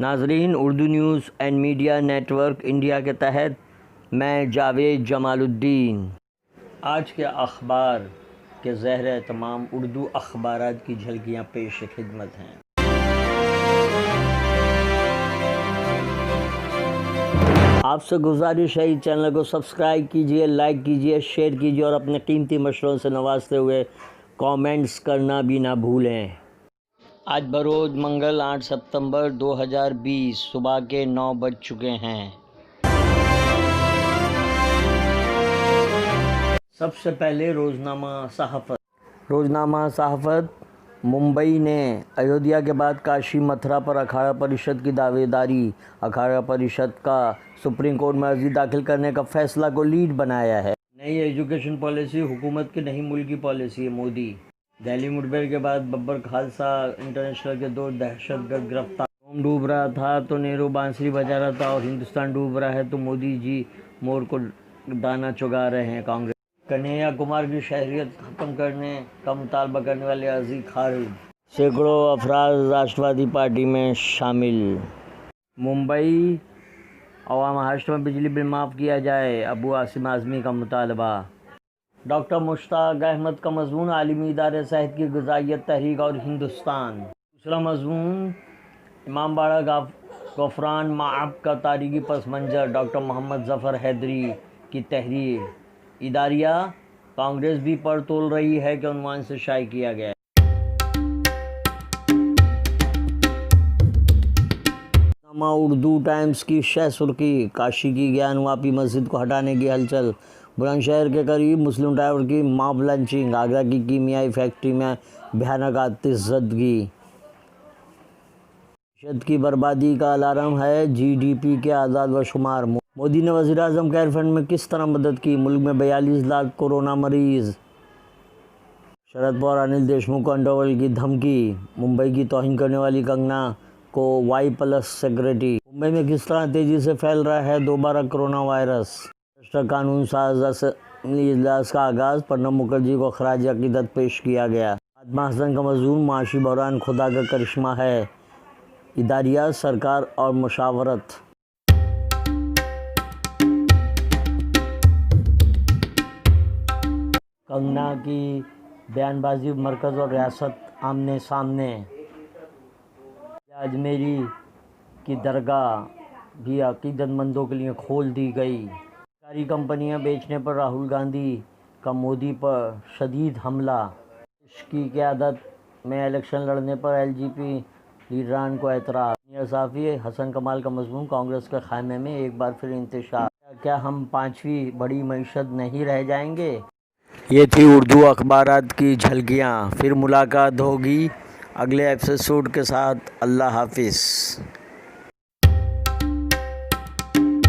ناظرین، Urdu news and media network India کے تحت میں جاوید جمال الدین آج کے اخبار کے زیر اہتمام اردو اخبارات کی جھلکیاں پیش خدمت ہیں۔ آپ سے گزارش ہے اس چینل کو سبسکرائب کیجئے، لائک کیجئے، شیئر کیجئے اور اپنے قیمتی مشوروں سے نوازتے ہوئے کامنٹس کرنا بھی نہ بھولیں۔ آج بروز منگل 8 ستمبر 2020 صبح کے 9 بج چکے ہیں۔ سب سے پہلے روزنامہ صحافت ممبئی نے ایودھیا کے بعد کاشی متھرا پر اکھاڑا پریشد کی دعویداری، اکھاڑا پریشد کا سپریم کورٹ میں عرضی داخل کرنے کا فیصلہ کو لیڈ بنایا ہے۔ نئی ایجوکیشن پالیسی حکومت کی نہیں ملکی پالیسی ہے۔ مودی دہلی مٹ بھیڑ کے بعد ببر خالصہ انٹرنیشنل کے 2 دہشت گرد گرفتار۔ قوم ڈوب رہا تھا تو نہرو بانسری بجا رہا تھا اور ہندوستان ڈوب رہا ہے تو مودی جی مور کو دانا چگا رہے ہیں۔ کانگریس کنہیا کمار کی شہریت ختم کرنے کا مطالبہ کرنے والی عرضی خارج۔ سینکڑوں افراد راشٹروادی پارٹی میں شامل۔ ممبئی عوام مہاراشٹر میں بجلی بل معاف کیا جائے، ابو عاصم اعظمی کا مطالبہ۔ ڈاکٹر مشتاق احمد کا مضمون عالمی ادارے صحت کی غذائیت تحریک اور ہندوستان۔ دوسرا مضمون امام باڑہ غفران معاب کا تاریخی پس منظر، ڈاکٹر محمد ظفر حیدری کی تحریر۔ اداریہ کانگریس بھی پر تول رہی ہے کے عنوان سے شائع کیا گیا ہے۔ نامہ اردو ٹائمز کی شہ سرخی، کاشی کی گیان واپی مسجد کو ہٹانے کی ہلچل، بلند شہر کے قریب مسلم ڈرائیور کی ماب لنچنگ، آگرہ کی کیمیائی فیکٹری میں بھیانک آتش زدگی۔ معیشت کی بربادی کا الارم ہے جی ڈی پی کے اعداد و شمار۔ مودی نے وزیر اعظم کیئر فنڈ میں کس طرح مدد کی، ملک میں 42 لاکھ کورونا مریض۔ شرد پوار انل دیشمکھ کو انڈرورلڈ کی دھمکی، ممبئی کی توہین کرنے والی کنگنا کو وائی+ سیکرٹری۔ ممبئی میں کس طرح تیزی سے پھیل رہا ہے دوبارہ کورونا وائرس۔ قانون ساز اسمبلی اجلاس کا آغاز، پرنب مکھرجی کو خراج عقیدت پیش کیا گیا۔ فاطمہ حسن کا مضمون معاشی بحران خدا کا کرشمہ ہے، اداریہ سرکار اور مشاورت۔ کنگنا کی بیان بازی، مرکز اور ریاست آمنے سامنے۔ اجمیری کی درگاہ بھی عقیدت مندوں کے لیے کھول دی گئی۔ سرکاری کمپنیاں بیچنے پر راہل گاندھی کا مودی پر شدید حملہ۔ دیش کی قیادت میں الیکشن لڑنے پر ایل جے پی لیڈران کو اعتراض۔ سینئر صحافی حسن کمال کا مضمون، کانگریس کے خیمے میں ایک بار پھر انتشار، کیا ہم 5ویں بڑی معیشت نہیں رہ جائیں گے؟ یہ تھی اردو اخبارات کی جھلکیاں۔ پھر ملاقات ہوگی اگلے ایپیسوڈ کے ساتھ۔ اللہ حافظ۔